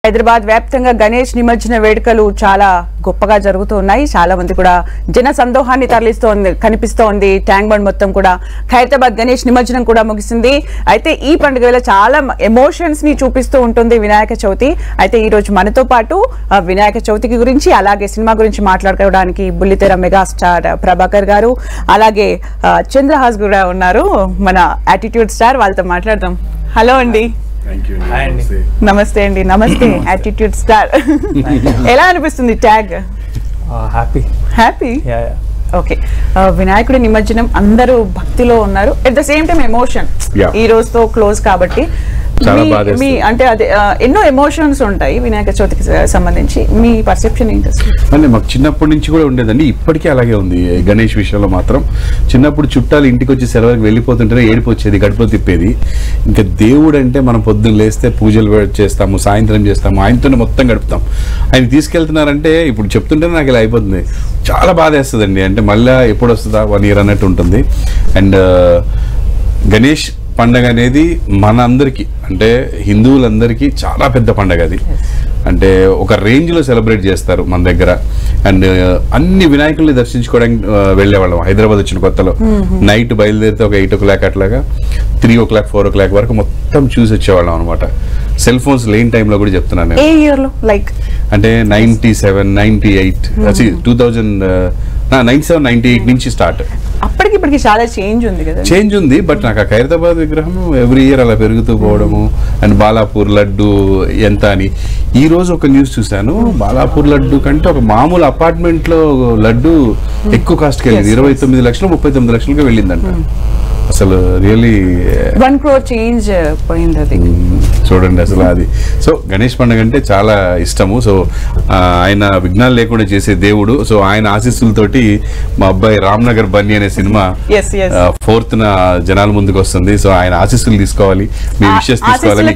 హైదరాబాద్ వ్యాప్తంగా గణేష్ నిమజ్జన వేడుకలు చాలా గొప్పగా జరుగుతున్నాయి. చాలా మంది కూడా జన సందోహాన్ని కనిపిస్తోంది. ట్యాంక్ బండ్ మొత్తం కూడా హైదరాబాద్ గణేష్ నిమజ్జనం కూడా ముగిసింది. అయితే ఈ పండుగ వేళ చాలా ఎమోషన్స్ ని చూపిస్తూ ఉంటుంది వినాయక చవితి. అయితే ఈ రోజు మనతో పాటు వినాయక చవితికి గురించి అలాగే సినిమా గురించి మాట్లాడుకోవడానికి బుల్లితెర మెగాస్టార్ ప్రభాకర్ గారు అలాగే చంద్రహాస్ కూడా ఉన్నారు, మన యాటిట్యూడ్ స్టార్. వాళ్ళతో మాట్లాడదాం. హలో అండి. నమస్తే అండి. నమస్తే యాటిట్యూడ్ స్టార్. ఎలా అనిపిస్తుంది ట్యాగ్? హ్యాపీ. ఓకే, వినాయకుడి నిమజ్జనం అందరూ భక్తిలో ఉన్నారు, at the same time emotion. ఈ రోజుతో క్లోజ్ కాబట్టి మీ అంటే అదే ఎన్నో ఎమోషన్స్ ఉంటాయి వినాయక చవితికి సంబంధించి. మీ పర్సెప్షన్ ఏంటి అసలు? అంటే మాకు చిన్నప్పటి నుంచి కూడా ఉండేదండి, ఇప్పటికీ అలాగే ఉంది. గణేష్ విషయంలో మాత్రం చిన్నప్పుడు చుట్టాలు ఇంటికి వచ్చి సెలవులకు వెళ్ళిపోతుంటేనే ఏడుపు వచ్చేది, గడుపులో తిప్పేది. ఇంకా దేవుడు అంటే మనం పొద్దున్న లేస్తే పూజలు చేస్తాము, సాయంత్రం చేస్తాము, ఆయనతోనే మొత్తం గడుపుతాం. ఆయన తీసుకెళ్తున్నారంటే ఇప్పుడు చెప్తుంటేనే నాకు ఇలా అయిపోతుంది, చాలా బాధ వేస్తుందండి. అంటే మళ్ళీ ఎప్పుడు వస్తుందా 1 year అన్నట్టు ఉంటుంది. అండ్ గణేష్ పండగ అనేది మన అందరికీ అంటే హిందువులందరికీ చాలా పెద్ద పండగ అది. అంటే ఒక రేంజ్లో సెలబ్రేట్ చేస్తారు మన దగ్గర. అండ్ అన్ని వినాయకుల్ని దర్శించుకోవడానికి వెళ్ళేవాళ్ళం హైదరాబాద్ వచ్చిన కొత్తలో. నైట్ బయలుదేరితే ఒక 8 o'clock అట్లాగా 3 o'clock 4 o'clock వరకు మొత్తం చూసి వచ్చేవాళ్ళం అనమాట. సెల్ ఫోన్స్ లేని టైంలో కూడా చెప్తున్నాను. ఏ ఇయర్ లో? లైక్ అంటే 97, 98, 97, 98 నుంచి స్టార్ట్. అప్పటికి ఇప్పటికి చాలా చేంజ్ ఉంది కదా? చేంజ్ ఉంది, బట్ నాకు ఆ ఖైరతాబాద్ విగ్రహం ఎవ్రీ ఇయర్ అలా పెరుగుతూ పోవడము. అండ్ బాలాపూర్ లడ్డు ఎంత అని ఈ రోజు ఒక న్యూస్ చూశాను, బాలాపూర్ లడ్డు కంటే ఒక మామూలు అపార్ట్మెంట్ లో లడ్డు ఎక్కువ కాస్ట్కి వెళ్ళింది. 29 లక్షలు 39 లక్షలుగా వెళ్ళిందంట. అసలు రియల్లీ 1 crore చేంజ్ పోయింది అది. చూడండి అసలు అది. సో గణేష్ పండుగ అంటే చాలా ఇష్టము. సో ఆయన విఘ్నాలు లేకుండా చేసే దేవుడు. సో ఆయన ఆశీస్సులతోటి మా అబ్బాయి రామ్నగర్ బన్నీ అనే సినిమా 4th జనాల ముందుకు వస్తుంది. సో ఆయన ఆశీస్సులు తీసుకోవాలి, మీ విషెస్ తీసుకోవాలి.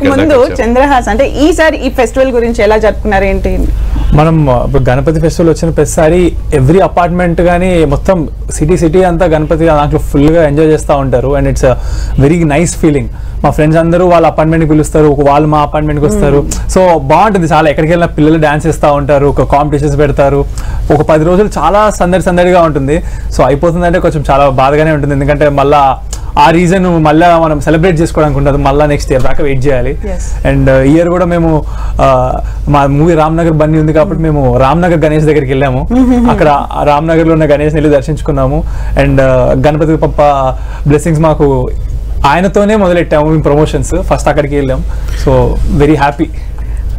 చంద్రహాస్ అంటే ఈసారి ఈ ఫెస్టివల్ గురించి ఎలా జరుపుకున్నారు ఏంటి? మనం గణపతి ఫెస్టివల్ వచ్చిన ప్రతిసారి ఎవ్రీ అపార్ట్మెంట్ కానీ మొత్తం సిటీ అంతా గణపతి దాంట్లో ఫుల్ గా ఎంజాయ్ చేస్తూ ఉంటారు. And it's very nice feeling. మా ఫ్రెండ్స్ అందరూ వాళ్ళ అపార్ట్మెంట్కి పిలుస్తారు, వాళ్ళు మా అపార్ట్మెంట్కి వస్తారు. సో బాగుంటుంది చాలా. ఎక్కడికి వెళ్ళినా పిల్లలు డాన్స్ చేస్తూ ఉంటారు, ఒక కాంపిటీషన్స్ పెడతారు. ఒక 10 రోజులు చాలా సందడిగా ఉంటుంది. సో అయిపోతుందంటే కొంచెం చాలా బాధగానే ఉంటుంది, ఎందుకంటే మళ్ళీ ఆ రీజన్ మళ్ళీ మనం సెలబ్రేట్ చేసుకోవడానికి ఉండదు, మళ్ళీ నెక్స్ట్ ఇయర్ దాకా వెయిట్ చేయాలి. అండ్ ఇయర్ కూడా మేము మా మూవీ రామ్నగర్ బన్నీ ఉంది కాబట్టి మేము రామ్నగర్ గణేష్ దగ్గరికి వెళ్ళాము. అక్కడ రామ్నగర్ లో ఉన్న గణేష్ వెళ్ళి దర్శించుకున్నాము. అండ్ గణపతి పప్ప బ్లెస్సింగ్స్ మాకు ఆయనతోనే మొదలెట్టాము ప్రమోషన్స్. ఫస్ట్ అక్కడికి వెళ్ళాం. So very happy.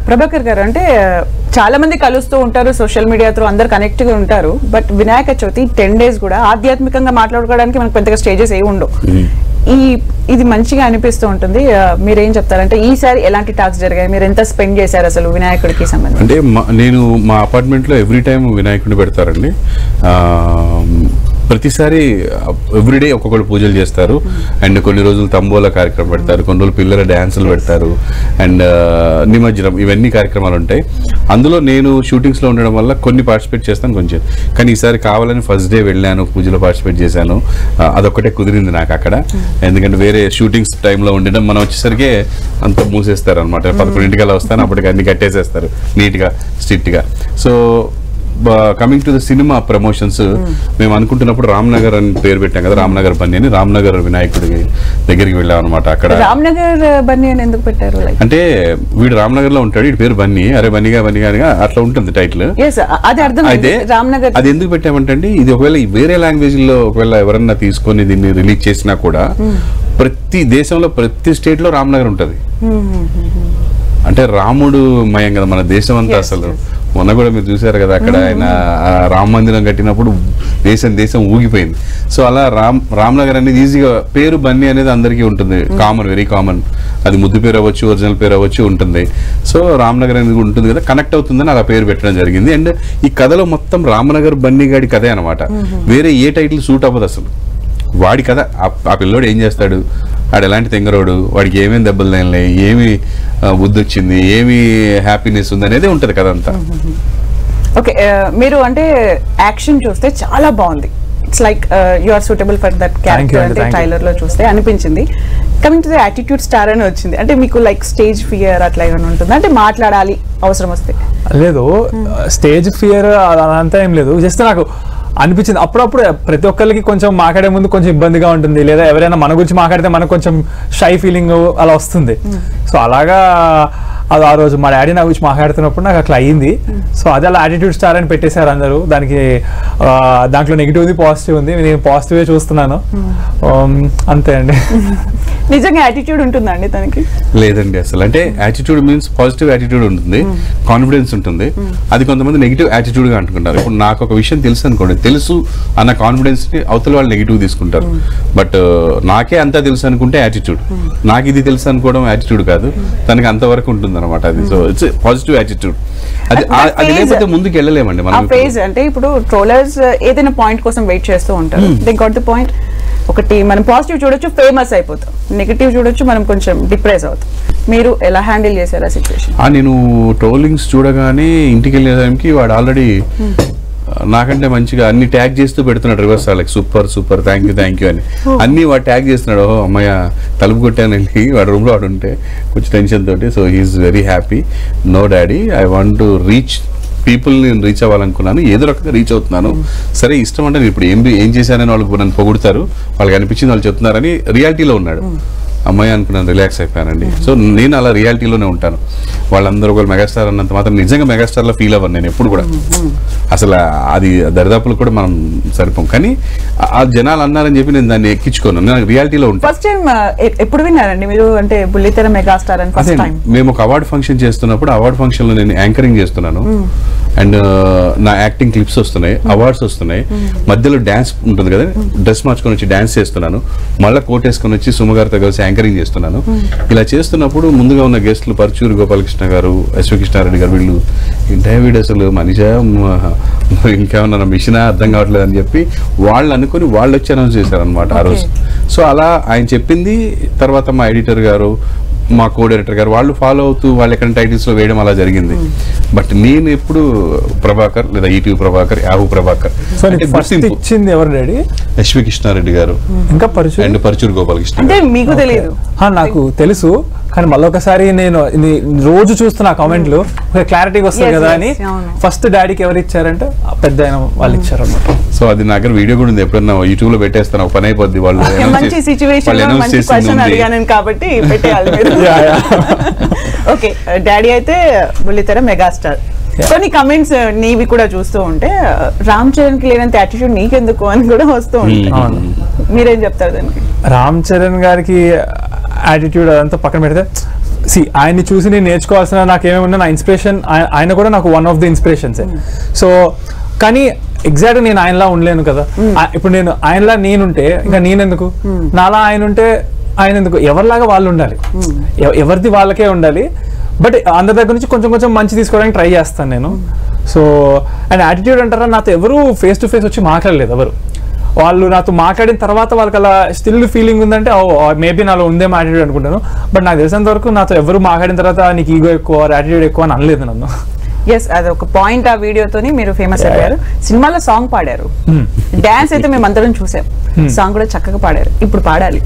ప్రభాకర్ గారు అంటే చాలా మంది కలుస్తూ ఉంటారు, సోషల్ మీడియా త్రూ అందరు కనెక్ట్ గా ఉంటారు. బట్ వినాయక చవితి 10 days కూడా ఆధ్యాత్మికంగా మాట్లాడుకోవడానికి మనకు పెద్దగా స్టేజెస్ ఏమి ఉండవు. ఇది మంచిగా అనిపిస్తూ ఉంటుంది. మీరేం చెప్తారంటే ఈసారి ఎలాంటి టాక్స్ జరిగాయి, మీరు ఎంత స్పెండ్ చేశారు అసలు వినాయకుడికి సంబంధించి? అంటే నేను మా అపార్ట్మెంట్ లో ఎవ్రీ టైం వినాయకుడిని పెడతారండి. ప్రతిసారి ఎవ్రీడే ఒక్కొక్కరు పూజలు చేస్తారు. అండ్ కొన్ని రోజులు తంబోలా కార్యక్రమం పెడతారు, కొన్ని రోజులు పిల్లల డ్యాన్సులు పెడతారు, అండ్ నిమజ్జనం, ఇవన్నీ కార్యక్రమాలు ఉంటాయి. అందులో నేను షూటింగ్స్ లో ఉండడం వల్ల కొన్ని పార్టిసిపేట్ చేస్తాను కొంచెం. కానీ ఈసారి కావాలని ఫస్ట్ డే వెళ్ళాను, పూజలో పార్టిసిపేట్ చేశాను. అదొక్కటే కుదిరింది నాకు అక్కడ, ఎందుకంటే వేరే షూటింగ్స్ టైంలో ఉండడం మనం వచ్చేసరికి అంత మూసేస్తారు అనమాట. 11 అలా వస్తాను, అప్పటికి అన్ని కట్టేసేస్తారు నీట్గా స్ట్రిక్ట్గా. So coming to the cinema promotions, మేము అనుకుంటున్నప్పుడు రామ్నగర్ అని పేరు పెట్టాం కదా, రామ్నగర్ బన్నీ అని. రామ్నగర్ వినాయకుడి దగ్గరికి వెళ్ళాం అనమాట. అక్కడ రామ్నగర్ బన్నీ అని ఎందుకు పెట్టారు? అంటే వీడు రామ్నగర్ లో ఉంటాడు, వీడి పేరు బన్నీ, అరే బన్నీగా అట్లా ఉంటుంది టైటిల్. అయితే అది ఎందుకు పెట్టామంటే అండి, ఇది ఒకవేళ వేరే లాంగ్వేజ్ లో ఒకవేళ ఎవరన్నా తీసుకొని దీన్ని రిలీజ్ చేసినా కూడా ప్రతి దేశంలో ప్రతి స్టేట్ లో రామ్నగర్ ఉంటది. అంటే రాముడు మయం కదా మన దేశం అంతా. అసలు మొన్న కూడా మీరు చూసారు కదా, అక్కడ ఆయన రామ మందిరం కట్టినప్పుడు దేశం ఊగిపోయింది. సో అలా రామ్నగర్ అనేది ఈజీగా పేరు బన్నీ అనేది అందరికీ ఉంటుంది, కామన్, వెరీ కామన్. అది ముద్దు పేరు అవ్వచ్చు, ఒరిజినల్ పేరు అవ్వచ్చు ఉంటుంది. సో రామ్నగర్ అనేది ఉంటుంది కదా, కనెక్ట్ అవుతుందని అలా పేరు పెట్టడం జరిగింది. అండ్ ఈ కథలో మొత్తం రామ్నగర్ బన్నీ గాడి కథే అనమాట. వేరే ఏ టైటిల్ సూట్ అవ్వదు అసలు. వాడి కథ, ఆ పిల్లోడు ఏం చేస్తాడు, వాడు ఎలాంటి తెంగరోడు, వాడికి ఏమేమి దెబ్బలు తగిలే, ఏమి బుద్ధి వచ్చింది, ఏమి హ్యాపీనెస్ ఉంది అనేది ఉంటుంది కథ అంతా. ఓకే, మీరు అంటే యాక్షన్ చూస్తే చాలా బాగుంది. It's like you are suitable for that character అంటే ట్రైలర్ లో చూస్తే అనిపించింది. Coming to the attitude star అని వచ్చింది, అంటే మీకు లైక్ స్టేజ్ ఫియర్ అట్లా ఏమైనా ఉంటుంది, అంటే మాట్లాడాలి అవసరం వస్తే? లేదు, స్టేజ్ ఫియర్ అదంతా ఏం లేదు. జస్ట్ నాకు అనిపించింది అప్పుడప్పుడు ప్రతి ఒక్కరికి కొంచెం మాట్లాడే ముందు కొంచెం ఇబ్బందిగా ఉంటుంది, లేదా ఎవరైనా మన గురించి మాట్లాడితే మనకు కొంచెం షై ఫీలింగ్ అలా వస్తుంది. సో అలాగా అది ఆ రోజు మా డాడీ నా గురించి మాట్లాడుతున్నప్పుడు నాకు అట్లా అయ్యింది. సో అదే అలా యాటిట్యూడ్ స్టార్ అని పెట్టేశారు అందరూ. దానికి దాంట్లో నెగిటివ్ ఉంది, పాజిటివ్ ఉంది. నేను పాజిటివే చూస్తున్నాను, అంతే అండి. నిజంగా యాటిట్యూడ్ ఉంటుందండి తనకి? లేదండి అసలు. అంటే యాటిట్యూడ్ మీన్స్ పాజిటివ్ యాటిట్యూడ్ ఉంటుంది, కాన్ఫిడెన్స్ ఉంటుంది. అది కొంతమంది నెగిటివ్ యాటిట్యూడ్ గా అంటుకుంటారు. ఇప్పుడు నాకు ఒక విషయం తెలుసు అనుకోండి, తెలుసు అన్న కాన్ఫిడెన్స్ ని అవతల వాళ్ళు నెగిటివ్ తీసుకుంటారు. బట్ నాకే అంతా తెలుసు అనుకుంటే యాటిట్యూడ్, నాకు ఇది తెలుసు అనుకోవడం యాటిట్యూడ్ కాదు. తనకి అంతవరకు ఉంటుంది అనమాట అది. So it's positive attitude. అది లేకపోతే ముందుకు వెళ్ళలేమండి మనం. ఫేజ్ అంటే ఇప్పుడు ట్రోలర్స్ ఏదైనా పాయింట్ కోసం వెయిట్ చేస్తూ ఉంటారు. They got the point. ఒకటి మనం పాజిటివ్ చూడొచ్చు, ఫేమస్ అయిపోతాం. నెగిటివ్ చూడొచ్చు, మనం కొంచెం డిప్రెస్ అవుతాం. మీరు ఎలా హ్యాండిల్ చేశారు ఆ సిచ్యువేషన్? నేను ట్రోలింగ్స్ చూడగానే ఇంటికి వెళ్ళే టైంకి వాడు ఆల్రెడీ నాకంటే మంచిగా అన్ని ట్యాగ్ చేస్తూ పెడుతున్నాడు రివర్స్, వాళ్ళకి సూపర్ సూపర్ థ్యాంక్ యూ అని అన్ని వాడు ట్యాగ్ చేస్తున్నాడు. ఓహో అమ్మయ్య తలుపు కొట్టాను వెళ్ళి వాడు రూమ్లో వాడు ఉంటే కొంచెం టెన్షన్ తోటి. So he's very happy. No daddy, I want to reach people, నేను రీచ్ అవ్వాలనుకున్నాను, ఏదో రకంగా రీచ్ అవుతున్నాను. సరే ఇష్టం అంటే నేను ఇప్పుడు ఏం చేశానని వాళ్ళకి నన్ను పొగుడుతారు, వాళ్ళకి అనిపించింది వాళ్ళు చెప్తున్నారని రియాలిటీలో ఉన్నాడు. అమ్మాయి అనుకున్నాను, రిలాక్స్ అయిపోయానండి. సో నేను అలా రియాలిటీలోనే ఉంటాను. వాళ్ళందరూ ఒకళ్ళు మెగాస్టార్ అన్నంత మాత్రం నిజంగా మెగాస్టార్లో ఫీల్ అవ్వను నేను ఎప్పుడు కూడా. అసలు అది దరిదాపులు కూడా మనం సరిపోం. కానీ ఆ జనాలు అన్నారని చెప్పి నేను దాన్ని ఎక్కించుకోను, నేను రియాలిటీలో ఉంటాను. ఫస్ట్ టైం ఎప్పుడు విన్నారండి మీరు అంటే బుల్లితెర మెగాస్టార్ అని? ఫస్ట్ టైం మేము ఒక అవార్డు ఫంక్షన్ చేస్తున్నప్పుడు, అవార్డు ఫంక్షన్ లో నేను యాంకరింగ్ చేస్తున్నాను అండ్ నా యాక్టింగ్ క్లిప్స్ వస్తున్నాయి, అవార్డ్స్ వస్తున్నాయి. మధ్యలో డాన్స్ ఉంటుంది కదా, డ్రెస్ మార్చుకొని వచ్చి డాన్స్ చేస్తున్నాను, మళ్ళీ కోట్ వేసుకొని వచ్చి సుమగారితో కలిసి యాంకరింగ్ చేస్తున్నాను. ఇలా చేస్తున్నప్పుడు ముందుగా ఉన్న గెస్టులు పర్చూరు గోపాలకృష్ణ గారు, ఎస్వి కృష్ణారెడ్డి గారు, వీళ్ళు ఇంటర్వ్యూడ్ అసలు మనిషా ఇంకేమన్నా మిషనా అర్థం కావట్లేదు అని చెప్పి వాళ్ళు అనుకుని వాళ్ళు వచ్చి అనౌన్స్ చేశారు అనమాట ఆ రోజు. సో అలా ఆయన చెప్పింది తర్వాత మా ఎడిటర్ గారు, మా కో డైరెక్టర్ గారు వాళ్ళు ఫాలో అవుతూ వాళ్ళు ఎక్కడ టైటిల్స్ లో వేయడం అలా జరిగింది. బట్ నేను ఎప్పుడు ప్రభాకర్ లేదా ఈటీవీ ప్రభాకర్, యాహూ ప్రభాకర్. ఇచ్చింది ఎవరు డాడీ? ఎస్వి కృష్ణారెడ్డి గారు, ఇంకా అండ్ పరుచూరు గోపాలకృష్ణ. అంటే మీకు తెలియదు? నాకు తెలుసు, కానీ మళ్ళీ ఒకసారి నేను రోజు చూస్తున్నా కామెంట్లు క్లారిటీగా వస్తుంది కదా అని ఫస్ట్ డాడీకి ఎవరు ఇచ్చారంటే పెద్ద వాళ్ళు ఇచ్చారు అనమాట. సో అది నా దగ్గర వీడియో కూడా ఉంది, ఎప్పుడన్నా యూట్యూబ్ లో పెట్టేస్తాను, ఒక పని అయిపోద్ది. వాళ్ళు మంచి సిచ్యువేషన్ అడిగాను కాబట్టి పెట్టేయాలి. ఓకే, డాడీ అయితే బుల్లితెర మెగాస్టార్. కొన్ని కమెంట్స్ నీవి కూడా చూస్తూ ఉంటే రామ్ చరణ్ కి లేనంత యాటిట్యూడ్ నీకెందుకు అని కూడా వస్తూ ఉంటాయి. మీరేం చెప్తారు దానికి? రామ్ చరణ్ గారికి యాటిట్యూడ్ అదంతా పక్కన పెడితే, ఆయన్ని చూసి నేను నేర్చుకోవాల్సిన నాకేమేమన్నా నా ఇన్స్పిరేషన్, ఆయన కూడా నాకు one of the inspirations. So కానీ ఎగ్జాక్ట్ నేను ఆయనలా ఉండలేను కదా. ఇప్పుడు నేను ఆయనలా నేనుంటే ఇంకా నేనెందుకు, నాలా ఆయన ఉంటే ఆయన ఎందుకు? ఎవరిలాగా వాళ్ళు ఉండాలి, ఎవరిది వాళ్ళకే ఉండాలి. బట్ అందరి దగ్గర నుంచి కొంచెం కొంచెం మంచి తీసుకోవడానికి ట్రై చేస్తాను నేను. సో అండ్ యాటిట్యూడ్ అంటారా, నాతో ఎవరు ఫేస్ టు ఫేస్ వచ్చి మాట్లాడలేదు. ఎవరు వాళ్ళు నాతో మాట్లాడిన తర్వాత వాళ్ళకి అలా స్టిల్ ఫీలింగ్ ఉందంటే మేబీ నాలో ఉందేమో యాటిట్యూడ్ అనుకుంటాను. బట్ నాకు తెలిసినంత వరకు నాతో ఎవరు మాట్లాడిన తర్వాత నీకు ఈగో ఎక్కువ, యాటిట్యూడ్ ఎక్కువ అని అనలేదు నన్ను. ఎస్, అది ఒక పాయింట్. ఆ వీడియోతోని మీరు ఫేమస్ అయ్యారు. సినిమాలో సాంగ్ పాడారు, డాన్స్ అయితే మేము అందరం చూసాం, సాంగ్ కూడా చక్కగా పాడారు. ఇప్పుడు పాడాలి.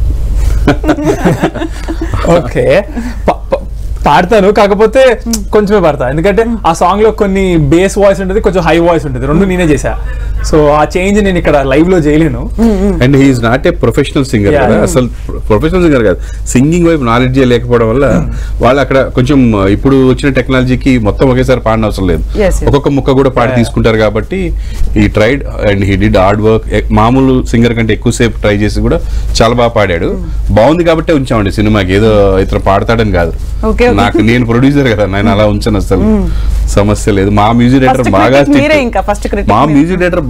ఓకే, పాడతాను, కాకపోతే కొంచెమే పాడతా. ఎందుకంటే ఆ సాంగ్ లో కొన్ని బేస్ వాయిస్ ఉంటుంది, కొంచెం హై వాయిస్ ఉంటుంది, రెండు నేనే చేశా. సో ఆ చేంజ్ నేను ఇక్కడ లైవ్ లో చేయలేను. And he's not a professional singer కదా, అసలు ప్రొఫెషనల్ సింగర్ కాదు. సింగింగ్ వైపు నాలెడ్జ్ లేకపోవడం వల్ల వాళ్ళు అక్కడ కొంచెం ఇప్పుడు వచ్చిన టెక్నాలజీకి మొత్తం ఒకేసారి పాడిన అవసరం లేదు, ఒక్కొక్క ముక్క కూడా పాడి తీసుకుంటారు. కాబట్టి ఈ tried and he did hard work. మామూలు సింగర్ కంటే ఎక్కువసేపు ట్రై చేసి కూడా చాలా బాగా పాడాడు. బాగుంది కాబట్టి ఉంచామండి సినిమాకి, ఏదో ఇతను పాడతాడని కాదు. నాకు నేను ప్రొడ్యూసర్ కదా, నేను అలా ఉంచాను, అసలు సమస్య లేదు. మా మ్యూజిక్ డైరెక్టర్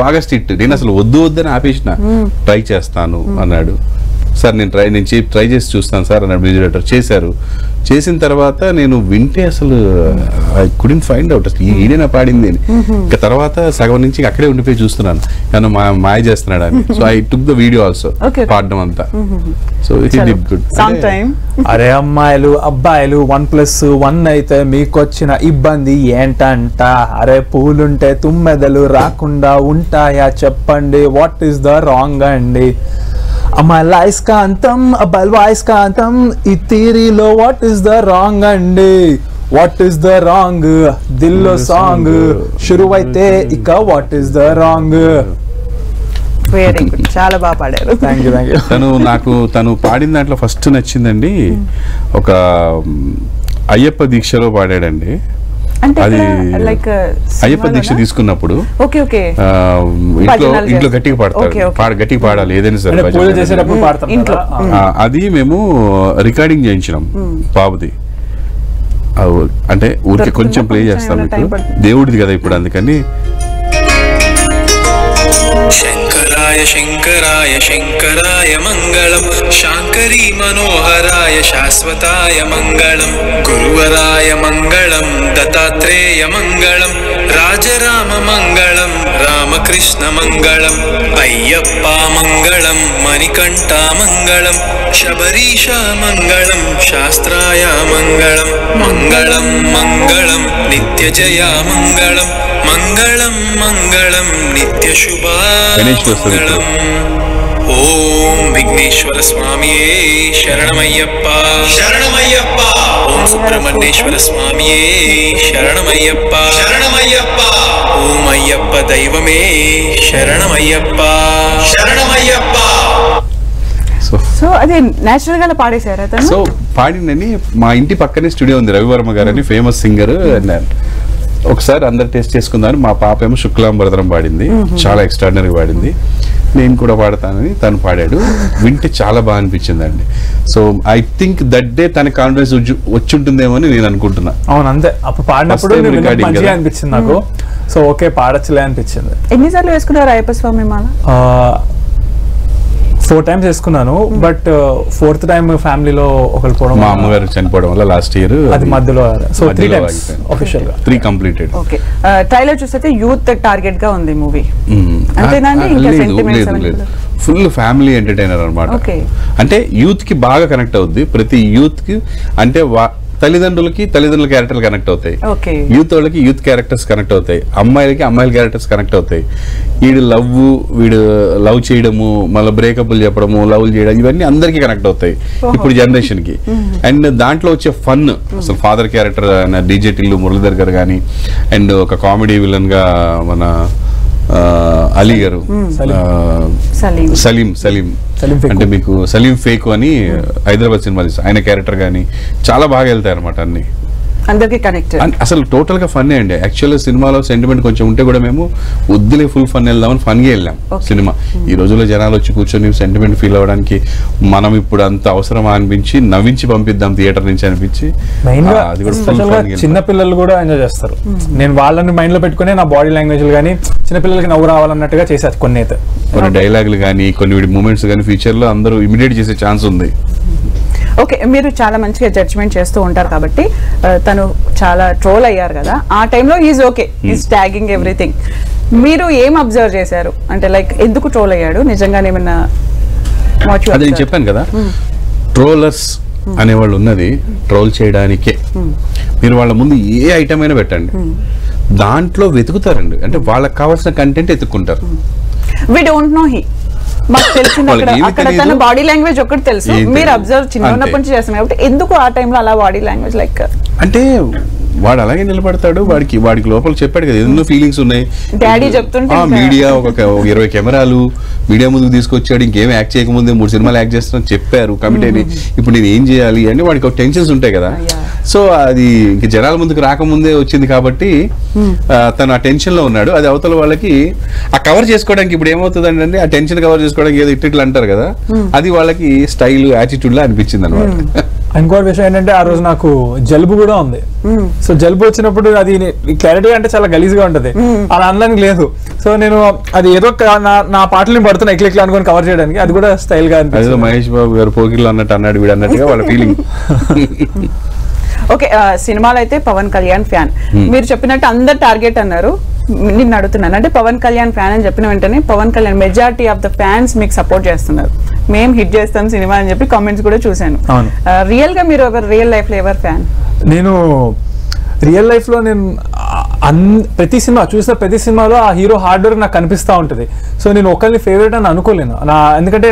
బాగా స్ట్రిక్ట్. నేను అసలు వద్దు వద్దని ఆపేసిన, ట్రై చేస్తాను అన్నాడు. సార్ నేను ట్రై చేసి చూస్తాను సార్ అన్నాడు మ్యూజిక్ డైరెక్టర్. చేశారు. చేసిన తర్వాత నేను వింటే అసలు ఐ కుడెంట్ ఫైండ్ అవుట్ అసలు ఈడేనా పాడింది అని. ఇంకా తర్వాత సగం నుంచి అక్కడే ఉండిపోయి చూస్తున్నాను, కానీ మాయ చేస్తున్నాడు అని. So I took the video also, పాడడం అంతా. So it did good. అరే అమ్మాయిలు అబ్బాయిలు 1+1 అయితే మీకొచ్చిన ఇబ్బంది ఏంటంట? అరే పూలుంటే తుమ్మెదలు రాకుండా ఉంటాయా చెప్పండి, వాట్ ఈస్ ద రాంగ్ అండి? అమ్మాయిల అయస్కాంతం అబ్బాయిల అయస్కాంతం ఈ థియరీలో వాట్ ఈస్ ద రాంగ్ అండి, వాట్ ఈస్ ద రాంగ్ దిల్లో సాంగ్ షురువైతే ఇక what is the wrong. Very good, చాలా బాగా పాడారు. Thank you thank you. తను పాడిన దాంట్లో ఫస్ట్ నచ్చిందండి, ఒక అయ్యప్ప దీక్షలో పాడాడండి. అది అయ్యప్ప దీక్ష తీసుకున్నప్పుడు ఇంట్లో గట్టిగా పాడతారు, గట్టిగా పాడాలి ఏదైనా సరే. అది మేము రికార్డింగ్ చేయించినాం బాబుది. అంటే ఊరికి కొంచెం ప్లే చేస్తాం మీకు, దేవుడిది కదా ఇప్పుడు, అందుకని శంకరాయ శంకరాయ శంకరాయ మంగళం, శాంకరీ మనోహరాయ శాశ్వతాయ మంగళం, గురువరాయ మంగళం, దత్తాత్రేయ మంగళం, రాజరామ మంగళం, రామకృష్ణ మంగళం, అయ్యప్ప మంగళం, మణికంఠ మంగళం, శబరీష మంగళం, శాస్త్రాయ మంగళం, మంగళం మంగళం నిత్యజయ మంగళం, మంగళం మంగళం నిత్యశుభమంగళం. ఓం విఘ్నేశ్వర స్వామియే శరణమయ్యప్ప శరణమయ్యప్ప, ఓం సుబ్రహ్మణ్యేశ్వర స్వామియే శరణమయ్యప్ప శరణమయ్యప్ప, ఓం అయ్యప్ప దైవమే శరణమయ్యప్ప శరణమయ్యప్ప. సో అది నేచురల్ గా పాడేశారు అతను. సో పాడిందని మా ఇంటి పక్కనే స్టూడియో ఉంది, రవివర్మ గారు అని ఫేమస్ సింగర్. ఒకసారి అందరు టెస్ట్ చేసుకుందామని మా పాప ఏమో శుక్లాంబరధరం పాడింది, చాలా ఎక్స్ట్రాడినరీ పాడింది. నేను కూడా పాడతానని తను పాడాడు, వింటే చాలా బాగా అనిపించింది అండి. So I think that day తన కాన్ఫిడెన్స్ వచ్చి ఉంటుందేమో అని నేను అనుకుంటున్నా. అవును అంతే, అప్పుడు పాడినప్పుడు మంచిగా అనిపించింది నాకు. సో ఓకే పాడచ్చులే అనిపించింది. ఎన్నిసార్లు వేసుకున్నారు అయ్యప్ప స్వామి మాల? 4 times వేసుకున్నాను, బట్ 4th time ఫ్యామిలీలో ఒకరు పోవడం, మా అమ్మగారు చనిపోవడం వల్ల లాస్ట్ ఇయర్ అది మధ్యలో. సో 3 times ఆఫీషియల్ గా 3 కంప్లీటెడ్. ఓకే, ట్రైలర్ చూస్తే యూత్ టార్గెట్ గా ఉంది మూవీ, అంతేనండి? ఇంకా సెంటిమెంట్స్ ఫుల్ ఫ్యామిలీ ఎంటర్టైనర్ అన్నమాట. అంటే యూత్ కి బాగా కనెక్ట్ అవుద్ది, ప్రతి యూత్ కి. అంటే తల్లిదండ్రుల క్యారెక్టర్లు కనెక్ట్ అవుతాయి, యూత్ వాళ్ళకి యూత్ క్యారెక్టర్స్ కనెక్ట్ అవుతాయి, అమ్మాయిలకి అమ్మాయిల క్యారెక్టర్స్ కనెక్ట్ అవుతాయి. వీడు లవ్ చేయడము, మళ్ళీ బ్రేకప్లు చెప్పడము, లవ్లు చేయడం, ఇవన్నీ అందరికీ కనెక్ట్ అవుతాయి ఇప్పుడు జనరేషన్ కి. అండ్ దాంట్లో వచ్చే ఫన్, అసలు father character DJ Tillu Muralidhar గారు కానీ, అండ్ ఒక కామెడీ విలన్ గా మన అలీ గారు, సలీం అంటే మీకు సలీం ఫేక్ అని హైదరాబాద్ సినిమా ఆయన క్యారెక్టర్ కానీ చాలా బాగా వెళ్తాయి అనమాట అన్ని. అందరికీ కనెక్ట్. అసలు టోటల్ గా ఫన్ అండి. యాక్చువల్గా సినిమాలో సెంటిమెంట్ కొంచెం ఉంటే కూడా మేము వద్దులే ఫుల్ ఫన్ వెళ్దామని ఫన్ గా వెళ్ళాం సినిమా. ఈ రోజుల్లో జనాలు వచ్చి కూర్చొని సెంటిమెంట్ ఫీల్ అవ్వడానికి మనం ఇప్పుడు అంత అవసరమా అనిపించి నవ్వించి పంపిద్దాం థియేటర్ నుంచి అనిపించి, చిన్న పిల్లలు కూడా ఎంజాయ్ చేస్తారు. నేను వాళ్ళని మైండ్ లో పెట్టుకుని నా బాడీ లాంగ్వేజ్ కానీ చిన్నపిల్లలకి నవ్వు రావాలన్నట్టుగా చేశారు కొన్ని. అయితే కొన్ని డైలాగులు కానీ కొన్ని మూమెంట్స్ కానీ ఫ్యూచర్ లో అందరూ ఇమిడియేట్ చేసే ఛాన్స్ ఉంది. ఓకే, మీరు చాలా మంచిగా జడ్జ్మెంట్ చేస్తూ ఉంటారు కాబట్టి తను చాలా ట్రోల్ అయ్యారు కదా, ఆ టైంలో is okay, is tagging everything. మీరు ఏం అబ్జర్వ్ చేశారు? అంటే లైక్ ఎందుకు ట్రోల్ అయ్యాడు, నిజంగానే ఏమన్నా? అది నేను చెప్పాను కదా, ట్రోలర్స్ అనేవాళ్ళు ఉన్నది ట్రోల్ చేయడానికే. మీరు వాళ్ళ ముందు ఏ ఐటమ్ అయినా పెట్టండి, దాంట్లో వెతుకుతారండి. అంటే వాళ్ళకి కావాల్సిన కంటెంట్ ఎత్తుక్కుంటారు. వి డోంట్ నో హీ, మాకు తెలిసింది అక్కడ తన బాడీ లాంగ్వేజ్ ఒకటి తెలుసు. మీరు అబ్జర్వ్ చిన్నప్పటి నుంచి చేస్తున్నారు కాబట్టి ఎందుకు ఆ టైంలో అలా బాడీ లాంగ్వేజ్ లైక్? అంటే వాడు అలాగే నిలబడతాడు, వాడికి లోపల చెప్పాడు కదా ఎన్నో ఫీలింగ్స్ ఉన్నాయి. డాడీ చెప్తుంటే మీడియా ఒక 20 కెమెరాలు మీడియా ముందుకు తీసుకొచ్చాడు, ఇంకేం యాక్ట్ చేయకముందే 3 సినిమాలు యాక్ట్ చేస్తున్నా చెప్పారు కమిటీని, ఇప్పుడు నేను ఏం చేయాలి అని వాడికి ఒక టెన్షన్స్ ఉంటాయి కదా. సో అది ఇంక జనాల ముందుకు రాకముందే వచ్చింది కాబట్టి తను ఆ టెన్షన్ లో ఉన్నాడు. అది అవతల వాళ్ళకి ఆ కవర్ చేసుకోవడానికి ఇప్పుడు ఏమవుతుంది అంటే ఆ టెన్షన్ కవర్ చేసుకోవడానికి ఏదో ఇట్లా అంటారు కదా, అది వాళ్ళకి స్టైల్ యాటిట్యూడ్ లా అనిపించింది అనమాట. ఇంకోటి విషయం ఏంటంటే ఆ రోజు నాకు జలుబు కూడా ఉంది. సో జలుబు వచ్చినప్పుడు అది క్లారిటీ అంటే చాలా గలీజ్గా ఉంటది, అలా అనడానికి లేదు. సో నేను అది ఏదో నా పాటలు పడుతున్నా ఇట్లా అనుకుని కవర్ చేయడానికి, అది కూడా స్టైల్ గా అనిపిస్తుంది. మహేష్ బాబు గారు పోకిర్లో అన్నట్టు అన్నాడు వీడు అన్నట్టుగా వాళ్ళ ఫీలింగ్. ఓకే, సినిమాలో అయితే పవన్ కళ్యాణ్ ఫ్యాన్ మీరు చెప్పినట్టు అందరు టార్గెట్ అన్నారు. నిన్ను అడుగుతున్నాను, అంటే పవన్ కళ్యాణ్ ఫ్యాన్ అని చెప్పిన వెంటనే Pawan Kalyan majority of the fans మీకు సపోర్ట్ చేస్తున్నారు, మేము హిట్ చేస్తాం సినిమా అని చెప్పి కామెంట్స్ కూడా చూశాను. రియల్ గా మీరు రియల్ లైఫ్ లో ఎవరు ఫ్యాన్? నేను రియల్ లైఫ్ లో నేను ప్రతి సినిమా చూసిన ప్రతి సినిమాలో ఆ హీరో హార్డ్ వర్క్ నాకు కనిపిస్తూ ఉంటుంది. సో నేను ఒకరిని ఫేవరెట్ అని అనుకోలేను ఎందుకంటే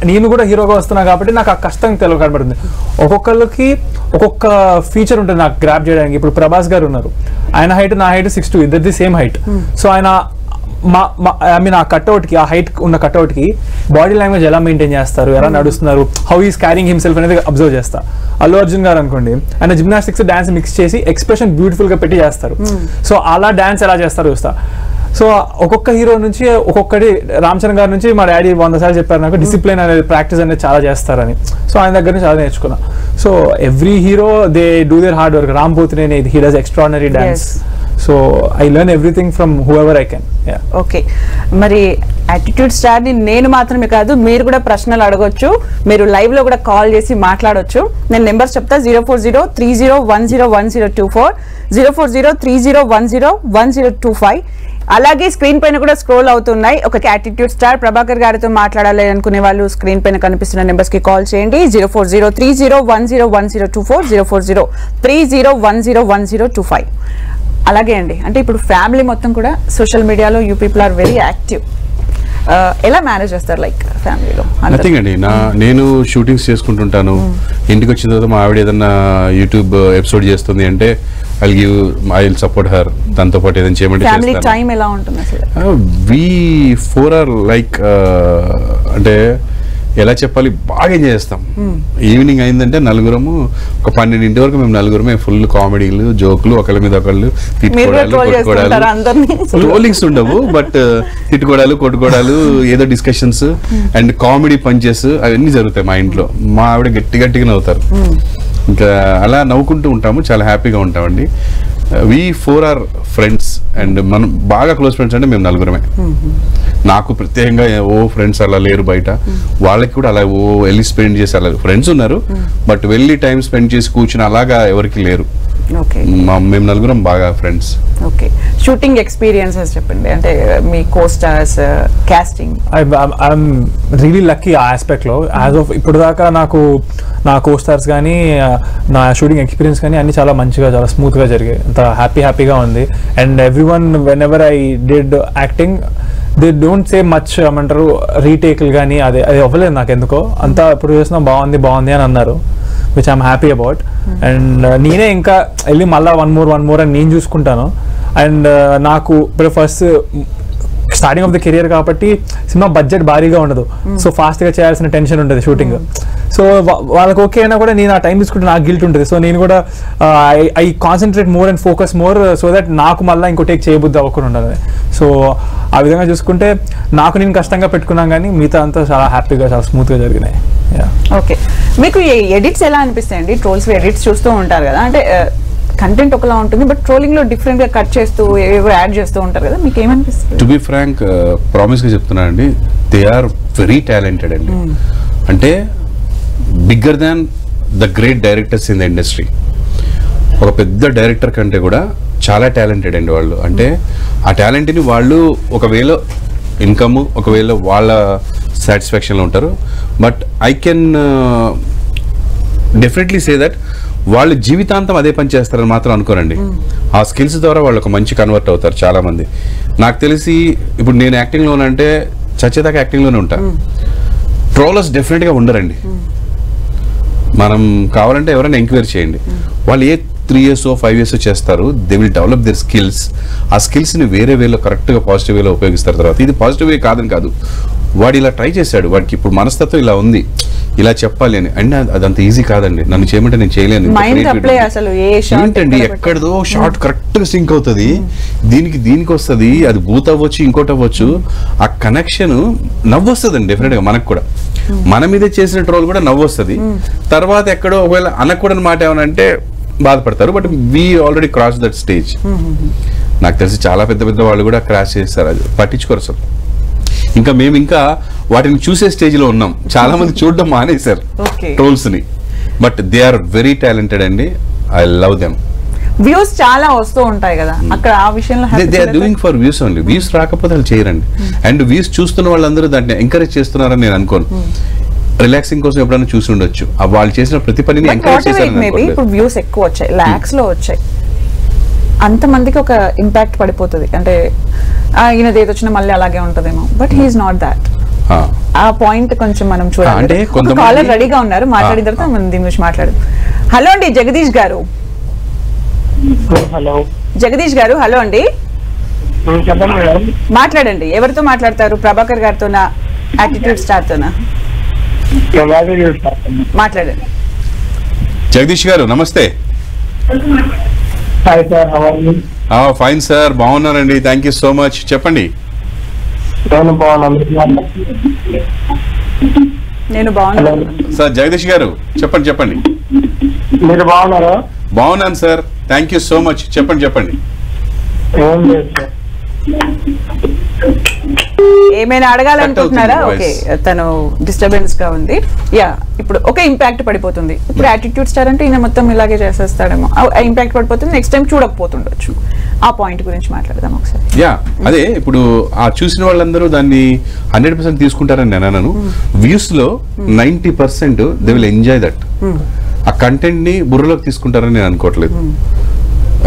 నేను కూడా హీరోగా వస్తున్నా కాబట్టి నాకు ఆ కష్టం కనబడుతుంది. ఒక్కొక్కరికి ఒక్కొక్క ఫీచర్ ఉంటుంది నాకు గ్రాప్ చేయడానికి. ఇప్పుడు ప్రభాస్ గారు ఉన్నారు, ఆయన హైట్ నా హైట్ 6'2", ఇద్దరిది సేమ్ హైట్. సో ఆయన ఆ కట్అవుట్కి, ఆ హైట్ ఉన్న కట్అవుట్కి బాడీ లాంగ్వేజ్ ఎలా మెయింటైన్ చేస్తారు, ఎలా నడుస్తున్నారు, హౌ ఈస్ క్యారింగ్ హిమ్సెల్ఫ్ అనేది అబ్జర్వ్ చేస్తా. అల్లు అర్జున్ గారు అనుకోండి, ఆయన జిమ్నాస్టిక్స్ డాన్స్ మిక్స్ చేసి ఎక్స్ప్రెషన్ బ్యూటిఫుల్ గా పెట్టి చేస్తారు. సో అలా డాన్స్ ఎలా చేస్తారు చూస్తా. సో ఒక్కొక్క హీరో నుంచి ఒక్కొక్కటి, రామ్ చరణ్ గారి నుంచి మా డాడీ 100 సార్లు చెప్పారు నాకు, డిసిప్లిన్ అనేది ప్రాక్టీస్ అనేది చాలా చేస్తారని. సో ఆయన దగ్గర నుంచి చాలా నేర్చుకున్నా. So every hero they do their hard work. Ram Pothineni, he does extraordinary dance. So I learn everything from whoever I can. Okay, మరి యాటిట్యూడ్ స్టార్ ని నేను మాత్రమే కాదు, మీరు కూడా ప్రశ్నలు అడగొచ్చు, మీరు లైవ్ లో కూడా కాల్ చేసి మాట్లాడొచ్చు. నేను నెంబర్స్ చెప్తా: 04030101024, 04030101025. అలాగే స్క్రీన్ పైన కూడా స్క్రోల్ అవుతున్నాయి. ఒక యాటిట్యూడ్ స్టార్ ప్రభాకర్ గారితో మాట్లాడాలి అనుకునే వాళ్ళు స్క్రీన్ పైన కనిపిస్తున్న నెంబర్స్ కి కాల్ చేయండి. 04030101024, 04030101025. అలాగే అండి, అంటే ఇప్పుడు ఫ్యామిలీ మొత్తం కూడా సోషల్ మీడియాలో you people are very active. ఎలా మేనేజ్ చేస్తారు లైక్ ఫ్యామిలీలో? నథింగ్ అండి, నేను షూటింగ్స్ చేసుకుంటుంటాను. ఇంటికి వచ్చిన తర్వాత మా ఆవిడ ఏదన్నా యూట్యూబ్ ఎపిసోడ్ చేస్తుంది అంటే ఐ విల్ సపోర్ట్ హర్. దాంతో పాటు ఏదైనా చేయమంటే ఫ్యామిలీ టైం ఎలా ఉంటుంది అసలు? వి 4 ఆర్ లైక్, అంటే ఎలా చెప్పాలి, బాగా ఎంజాయ్ చేస్తాం. ఈవినింగ్ అయిందంటే నలుగురము, ఒక 12 వరకు మేము నలుగురమే ఫుల్ కామెడీలు, జోకులు, ఒకళ్ళ మీద ఒకళ్ళు తిట్టుకోవడాలు, కొట్టుకోవడాలు. ట్రోలింగ్స్ ఉండవు, బట్ తిట్టుకోవడాలు, కొట్టుకోవడాలు, ఏదో డిస్కషన్స్ అండ్ కామెడీ పంచెస్ అవన్నీ జరుగుతాయి మా ఇంట్లో. మా ఆవిడ గట్టిగా నవ్వుతారు. ఇంకా అలా నవ్వుకుంటూ ఉంటాము, చాలా హ్యాపీగా ఉంటామండి. వి 4 ఆర్ ఫ్రెండ్స్ అండ్ మనం బాగా క్లోజ్ ఫ్రెండ్స్ అంటే మేము నలుగురమే. నాకు ప్రత్యేకంగా ఫ్రెండ్స్ అలా లేరు బయట. వాళ్ళకి కూడా అలా వెళ్ళి స్పెండ్ చేసి అలా ఫ్రెండ్స్ ఉన్నారు, బట్ వెళ్ళి టైం స్పెండ్ చేసి కూర్చుని అలాగా ఎవరికి లేరు. మేము నలుగురం బాగా ఫ్రెండ్స్. ఓకే, షూటింగ్ ఎక్స్పీరియన్సెస్ చెప్పండి, అంటే మీ కో-స్టార్స్, కాస్టింగ్. ఐఎమ్ రియలీ లక్కీ ఆ ఆస్పెక్ట్ లో. యాజ్ ఆఫ్ ఇప్పుడు దాకా నాకు నా కో-స్టార్స్ కానీ నా షూటింగ్ ఎక్స్పీరియన్స్ కానీ అన్ని చాలా మంచిగా, చాలా స్మూత్ గా జరిగాయి. అంత హ్యాపీగా ఉంది. And every one when ever I did acting they don't say much, ఏమంటారు, రీటేక్లు కానీ అది అవ్వలేదు నాకు ఎందుకో. అంతా ఇప్పుడు చూసినా బాగుంది అని అన్నారు, which I'm happy about. And నేనే ఇంకా వెళ్ళి మళ్ళీ వన్ మోర్ అని నేను చూసుకుంటాను. అండ్ నాకు ఇప్పుడు first starting of the career కాబట్టి సినిమా బడ్జెట్ భారీగా ఉండదు. సో ఫాస్ట్ గా చేయాల్సిన టెన్షన్ ఉంటుంది షూటింగ్. సో వాళ్ళకి ఓకే అయినా కూడా నేను ఆ టైం తీసుకుంటే నాకు గిల్ట్ ఉంటుంది. సో నేను కూడా I concentrate more and focus more so that నాకు మళ్ళీ ఇంకో టేక్ చేయబుద్ధి అవ్వకుండా ఉండదు. సో ఆ విధంగా చూసుకుంటే నాకు నేను కష్టంగా పెట్టుకున్నాను, కానీ మిగతా అంతా చాలా హ్యాపీగా, చాలా స్మూత్ గా జరిగినాయి. ఓకే, మీకు ఎడిట్స్ ఎలా అనిపిస్తాయండి? ట్రోల్స్ ఎడిట్స్ చూస్తూ ఉంటారు కదా, అంటే కంటెంట్ ఒకలా ఉంటుంది, బట్ ట్రోలింగ్ లో డిఫరెంట్ గా కట్ చేస్తూ ఏవో యాడ్ చేస్తూ ఉంటారు కదా, మీకు ఏమనిపిస్తుంది? టు బి ఫ్రాంక్, ప్రామిస్ గా చెప్తున్నానండి, దే ఆర్ వెరీ టాలెంటెడ్ అండి. అంటే bigger than the great directors in the industry. ఒక పెద్ద డైరెక్టర్ కంటే కూడా చాలా టాలెంటెడ్ అండి వాళ్ళు. అంటే ఆ టాలెంట్ని వాళ్ళు ఒకవేళ ఇన్కమ్, ఒకవేళ వాళ్ళ సాటిస్ఫాక్షన్లో ఉంటారు. But I can definitely say that వాళ్ళు జీవితాంతం అదే పని చేస్తారని మాత్రం అనుకోరండి. ఆ స్కిల్స్ ద్వారా వాళ్ళు ఒక మంచి కన్వర్ట్ అవుతారు చాలా మంది. నాకు తెలిసి ఇప్పుడు నేను యాక్టింగ్లోనంటే చచ్చేదాకా యాక్టింగ్లోనే ఉంటా. ట్రోలర్స్ డెఫినెట్గా ఉండరండి. మనం కావాలంటే ఎవరైనా ఎంక్వైరీ చేయండి, వాళ్ళు ఏ 3 years 5 years చేస్తారు. They will develop their skills. ఆ స్కిల్స్ని వేరే వేలో కరెక్ట్గా పాజిటివ్ వేలో ఉపయోగిస్తారు. తర్వాత ఇది పాజిటివ్ వే కాదని కాదు, వాడు ఇలా ట్రై చేశాడు, వాడికి ఇప్పుడు మనస్తత్వం ఇలా ఉంది, ఇలా చెప్పాలి అని. అండ్ అదంత ఈజీ కాదండి. నన్ను చేయమంటే నేను చేయలేను. ఏంటండి, ఎక్కడదో షార్ట్ కరెక్ట్ గా సింక్ అవుతుంది, దీనికి వస్తుంది, అది బూత్ అవ్వచ్చు, ఇంకోటి అవ్వచ్చు. ఆ కనెక్షన్ నవ్వు వస్తుందండి డెఫినెట్ గా. మనకు కూడా మన మీద చేసిన ట్రోల్ కూడా నవ్వు వస్తుంది. తర్వాత ఎక్కడో ఒకవేళ అనకూడని మాట ఏమనంటే బాధపడతారు. But we already cross that stage. నాకు తెలిసి చాలా పెద్ద పెద్ద వాళ్ళు కూడా క్రాస్ చేస్తారు, అది పట్టించుకోరు అసలు. ఇంకా మేము ఇంకా వాటిని చూసే స్టేజ్ లో ఉన్నాం. చాలా మంది చూడడం మానేశారు ట్రోల్స్ ని. But they are very talented అండి. I love them. వ్యూస్ చాలా వస్తూ ఉంటాయి కదా, అక్కడ ఆ విషయంలో they are doing for views only. Views రాకపోతే వాళ్ళు చేయరండి. అండ్ వ్యూస్ చూస్తున్న వాళ్ళందరూ దాన్ని ఎంకరేజ్ చేస్తున్నారని నేను అనుకోను. రిలాక్సింగ్ కోసం ఎప్పుడైనా చూసి ఉండొచ్చు. వాళ్ళు చేసిన ప్రతి పనిని ఎంకరేజ్ చేశారు. ఇప్పుడు వ్యూస్ ఎక్కువ వచ్చాయి, లాక్స్ లో వచ్చాయి, అంతమందికి ఒక ఇంపాక్ట్ పడిపోతుంది. అంటే ఈయనది ఏది వచ్చినా మళ్ళీ అలాగే ఉంటదేమో, బట్ హీఈస్ నాట్ దాట్. ఆ పాయింట్ కొంచెం మనం చూడాలి. కాలర్ రెడీగా ఉన్నారు, మాట్లాడిన తర్వాత మనం దీని గురించి మాట్లాడదు. హలో అండి జగదీష్ గారు. హలో జగదీష్ గారు, హలో అండి, మాట్లాడండి. ఎవరితో మాట్లాడతారు? ప్రభాకర్ గారితోనా, యాటిట్యూడ్ స్టార్ తోనా? మాట్లాడండి. జగదీష్ గారు నమస్తే. ఫైన్ సార్, బాగున్నానండి, థ్యాంక్ యూ సో మచ్. చెప్పండి. నేను బాగున్నాను సార్. జగదీష్ గారు చెప్పండి చెప్పండి. మీరు బాగున్నారా? బాగున్నాను sir, thank you so much. చెప్పండి చెప్పండి. ఏమైనా అడగాలనుకుంటున్నారా? ఓకే, తను డిస్టర్బెన్స్ గా ఉంది. యా, ఇప్పుడు ఒక ఇంపాక్ట్ పడిపోతుంది. ఇప్పుడు యాటిట్యూడ్ స్టార్ అంటే ఈయన మొత్తం ఇలాగే చేసేస్తాడేమో, ఇంపాక్ట్ పడిపోతుంది. నెక్స్ట్ టైం చూడకపోతుండొచ్చు. ఆ పాయింట్ గురించి మాట్లాడదాం ఒకసారి. యా, అదే ఇప్పుడు ఆ చూసిన వాళ్ళందరూ దాన్ని 100% తీసుకుంటారని నేను అన్నాను. వ్యూస్ లో 90% దే విల్ ఎంజాయ్ దట్. ఆ కంటెంట్ ని బుర్రలోకి తీసుకుంటారని నేను అనుకోవట్లేదు.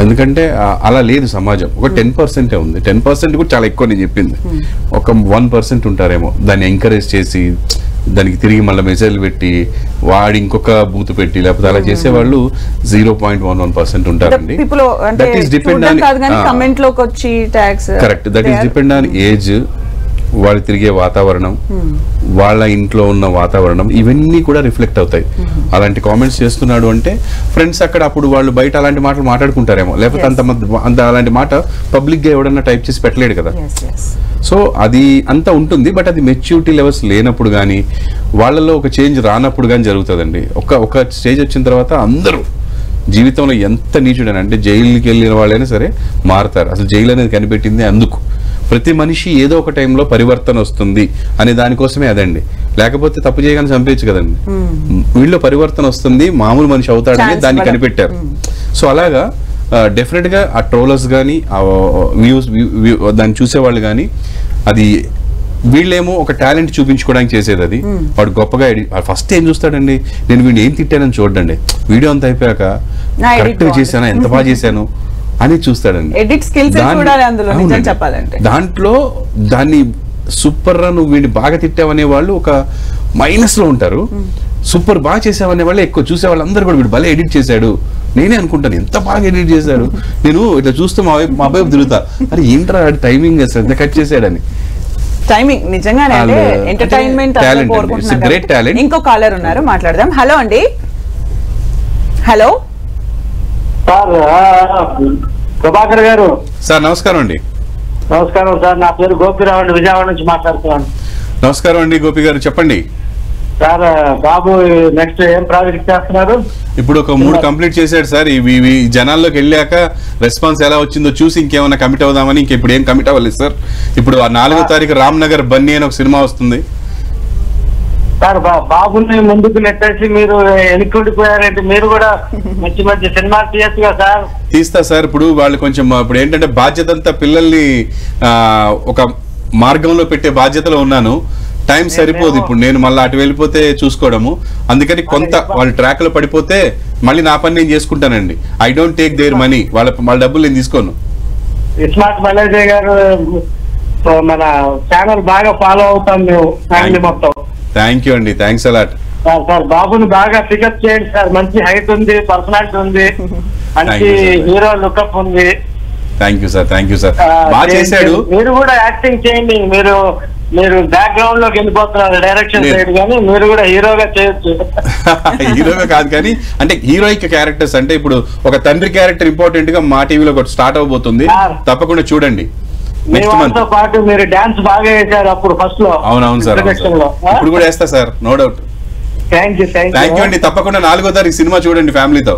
ఎందుకంటే అలా లేదు సమాజం. ఒక 10% ఉంది. 10% కూడా చాలా ఎక్కువ నేను చెప్పింది. ఒక 1% ఉంటారేమో దాన్ని ఎంకరేజ్ చేసి దానికి తిరిగి మళ్ళీ మెసేజ్లు పెట్టి వాడి ఇంకొక బూత్ పెట్టి లేకపోతే అలా చేసేవాళ్ళు 0.11% ఉంటారండి. That is depend on correct. That is depend on age, వాళ్ళు తిరిగే వాతావరణం, వాళ్ళ ఇంట్లో ఉన్న వాతావరణం, ఇవన్నీ కూడా రిఫ్లెక్ట్ అవుతాయి. అలాంటి కామెంట్స్ చేస్తున్నాడు అంటే ఫ్రెండ్స్ అక్కడ అప్పుడు వాళ్ళు బయట అలాంటి మాటలు మాట్లాడుకుంటారేమో, లేకపోతే అంత అలాంటి మాట పబ్లిక్ గా ఎవడన్నా టైప్ చేసి పెట్టలేడు కదా. సో అది అంతా ఉంటుంది. బట్ అది మెచ్యూరిటీ లెవెల్స్ లేనప్పుడు కానీ వాళ్ళలో ఒక చేంజ్ రానప్పుడు కానీ జరుగుతుందండి. ఒక స్టేజ్ వచ్చిన తర్వాత అందరూ జీవితంలో ఎంత నీచుడని అంటే జైలుకి వెళ్ళిన వాళ్ళైనా సరే మారుతారు. అసలు జైలు అనేది కనిపెట్టింది అందుకు. ప్రతి మనిషి ఏదో ఒక టైంలో పరివర్తన వస్తుంది అనే దానికోసమే అదండి. లేకపోతే తప్పు చేయగానే చంపేయచ్చు కదండి. వీళ్ళలో పరివర్తన వస్తుంది, మామూలు మనిషి అవుతాడని దాన్ని కనిపెట్టారు. సో అలాగా డెఫినెట్ గా ఆ ట్రోలర్స్ కానీ ఆ వ్యూస్ దాన్ని చూసేవాళ్ళు కానీ అది వీళ్ళేమో ఒక టాలెంట్ చూపించుకోవడానికి చేసేది. అది వాడు గొప్పగా ఫస్ట్ ఏం చూస్తాడండి, నేను వీడిని ఏం తిట్టానని చూడండి, వీడియో అంతా అయిపోయాక కరెక్ట్ గా చేశాను, ఎంత బాగా చేశాను అని చూస్తాడండి. దాంట్లో దాన్ని సూపర్ రా నువ్వు వీడిని బాగా తిట్టావనే వాళ్ళు ఒక మైనస్ లో ఉంటారు. సూపర్ బాగా చేసావనే వాళ్ళు ఎక్కువ చూసే వాళ్ళందరూ కూడా వీడు భలే ఎడిట్ చేశాడు. నేనే అనుకుంటాను ఎంత బాగా ఎడిట్ చేశాడు. నేను ఇట్లా చూస్తూ మా వైపు తిరుగుతా, అరే ఏంట్రా టైమింగ్ ఎంత కట్ చేశాడని. టైమింగ్ నిజంగానే ఎంటర్టైన్మెంట్ గ్రేట్ టాలెంట్. ఇంకో కాలర్ ఉన్నారు, మాట్లాడదాం. హలో అండి. హలో సార్, ప్రభాకర్ గారు. సార్ నమస్కారం అండి. నమస్కారం సార్, నా పేరు గోపిరావు అండి, విజయవాడ నుంచి మాట్లాడుతున్నాను. నమస్కారం అండి గోపి గారు, చెప్పండి. సార్ బాబు నెక్స్ట్ ఏం ప్రాజెక్ట్ చేస్తున్నారు? ఇప్పుడు ఒక 3 కంప్లీట్ చేశాడు సార్. ఇవి జనాల్లోకి వెళ్ళాక రెస్పాన్స్ ఎలా వచ్చిందో చూసి ఇంకేమైనా కమిట్ అవుదామని. ఇప్పుడు ఏం కమిట్ అవ్వలేదు సార్. ఇప్పుడు 4వ తారీఖు రామ్నగర్ బన్నీ అని ఒక సినిమా వస్తుంది సార్. బాబుని ముందుకు నెట్టేసి మీరు వెనుకుండిపోయారంటే మీరు కూడా మంచి మంచి సినిమాలు తీయచ్చుగా సార్. తీస్తా సార్. ఇప్పుడు వాళ్ళు కొంచెం ఇప్పుడు ఏంటంటే బాధ్యత అంతా పిల్లల్ని ఒక మార్గంలో పెట్టే బాధ్యతలో ఉన్నాను. టైం సరిపోదు ఇప్పుడు, నేను మళ్ళీ అటు వెళ్ళిపోతే చూసుకోవడము. అందుకని కొంత వాళ్ళు ట్రాక్ లో పడిపోతే మళ్ళీ నా పని నేను చేసుకుంటానండి. I don't take their money, వాళ్ళ డబ్బులు నేను తీసుకోను. ఇస్మార్ట్ మలేజీ గారు మన ఛానల్ బాగా ఫాలో అవుతాం మేము ఫ్యామిలీ మొత్తం. థ్యాంక్ యూ అండి, థ్యాంక్స్ అలాట్. సార్ బాబుని బాగా పికప్ చేయండి సార్. మంచి హైట్ ఉంది, పర్సనాలిటీ ఉంది, మంచి హీరో లుకప్ ఉంది. Thank you sir, thank you sir. బాగా చేశాడు. మీరు కూడా యాక్టింగ్ చేయండి. మీరు బ్యాక్గ్రౌండ్ లోకి వెళ్ళిపోతున్నారు డైరెక్షన్ సైడ్, కానీ మీరు కూడా హీరోగా చేయొచ్చు. హీరోగా కాదు కానీ అంటే హీరోయిక్ క్యారెక్టర్స్ అంటే ఇప్పుడు ఒక తండ్రి క్యారెక్టర్ ఇంపార్టెంట్ గా మా టీవీలో ఒకటి స్టార్ట్ అవబోతుంది, తప్పకుండా చూడండి. మీతో పాటు మీరు డాన్స్ బాగా వేశారు అప్పుడు ఫస్ట్ లో. అవునవును సార్, ఇప్పుడు కూడా వేస్తా sir, no doubt. Thank you అండి. తప్పకుండా 4వ తారీఖు సినిమా చూడండి ఫ్యామిలీతో.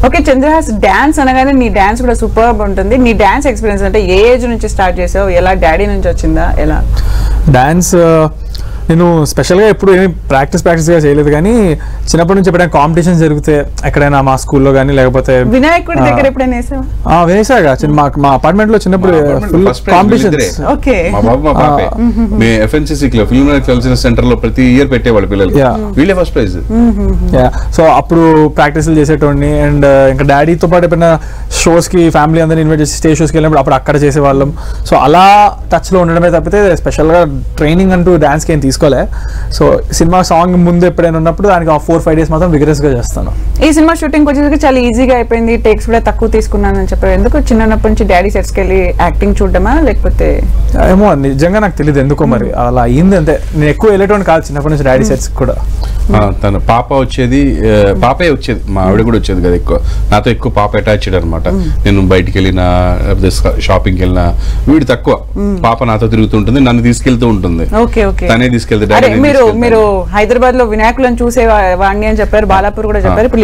ఓకే చంద్రహాస్, డాన్స్ అనగానే నీ డాన్స్ కూడా సూపర్ ఉంటుంది. నీ డాన్స్ ఎక్స్పీరియన్స్ అంటే ఏ ఏజ్ నుంచి స్టార్ట్ చేసావు, ఎలా డాడీ నుంచి వచ్చిందా, ఎలా? డాన్స్ నేను స్పెషల్గా ఎప్పుడు ఏమి ప్రాక్టీస్గా చేయలేదు, కానీ చిన్నప్పటి నుంచి ఎప్పుడైనా కాంపిటీషన్ జరిగితే ఎక్కడైనా మా స్కూల్లో కానీ లేకపోతే వినాయకుడి దగ్గర ఎప్పుడైనా వేసాగా మా అపార్ట్మెంట్ లో చిన్నప్పుడు ఫుల్ కాంపిటీషన్. మా బాబు మా పాపే FNCC లో ఫిల్మ్ కల్చరల్ సెంటర్ లో ప్రతి ఇయర్ పెట్టేవాళ్ళు పిల్లలు, వీళ్ళే ఫస్ట్ ప్రైజ్. సో అప్పుడు ప్రాక్టీస్లు చేసేటోడిని. అండ్ ఇంకా డాడీతో పాటు ఎప్పుడైనా షోస్ కి ఫ్యామిలీ అందరినీ ఇన్వైట్ చేసి స్టేజ్ షోస్కి వెళ్ళినప్పుడు అప్పుడు అక్కడ చేసేవాళ్ళం. సో అలా టచ్ లో ఉండడమే తప్పితే స్పెషల్ గా ట్రైనింగ్ అంటూ డాన్స్ కి ఏం తీసుకోలే. సో సినిమా సాంగ్ ముందు ఎప్పుడైనా ఉన్నప్పుడు దానికి 4-5 days మాత్రం విగరస్ గా చేస్తాను. ఈ సినిమా షూటింగ్ వచ్చేసరికి చాలా ఈజీగా అయిపోయింది, టేక్స్ కూడా తక్కువ తీసుకున్నానని చెప్పారు. ఎందుకు చిన్నప్పటి నుంచి డాడీ సెట్స్కి వెళ్ళి యాక్టింగ్ చూడడమా లేకపోతే? ఏమో నిజంగా నాకు తెలియదు ఎందుకో మరి అలా అయింది అంతే. నేను ఎక్కువ వెళ్ళేటోని కాదు చిన్నప్పటి నుంచి డాడీ సెట్స్ కూడా. తన పాపే వచ్చేది, మా ఆవిడ కూడా వచ్చేది కదా ఎక్కువ, నాతో ఎక్కువ పాప అటాచ్డ్ అనమాట. నేను బయటికి వెళ్ళినా షాపింగ్కి వెళ్ళినా వీడు తక్కువ, పాప నాతో తిరుగుతుంటుంది, నన్ను తీసుకెళ్తూ ఉంటుంది, తనే తీసుకెళ్తే. మీరు హైదరాబాద్ లో వినాయకులను చూసే వాడిని అని చెప్పారు, బాలాపూర్ కూడా చెప్పారు. ఇప్పుడు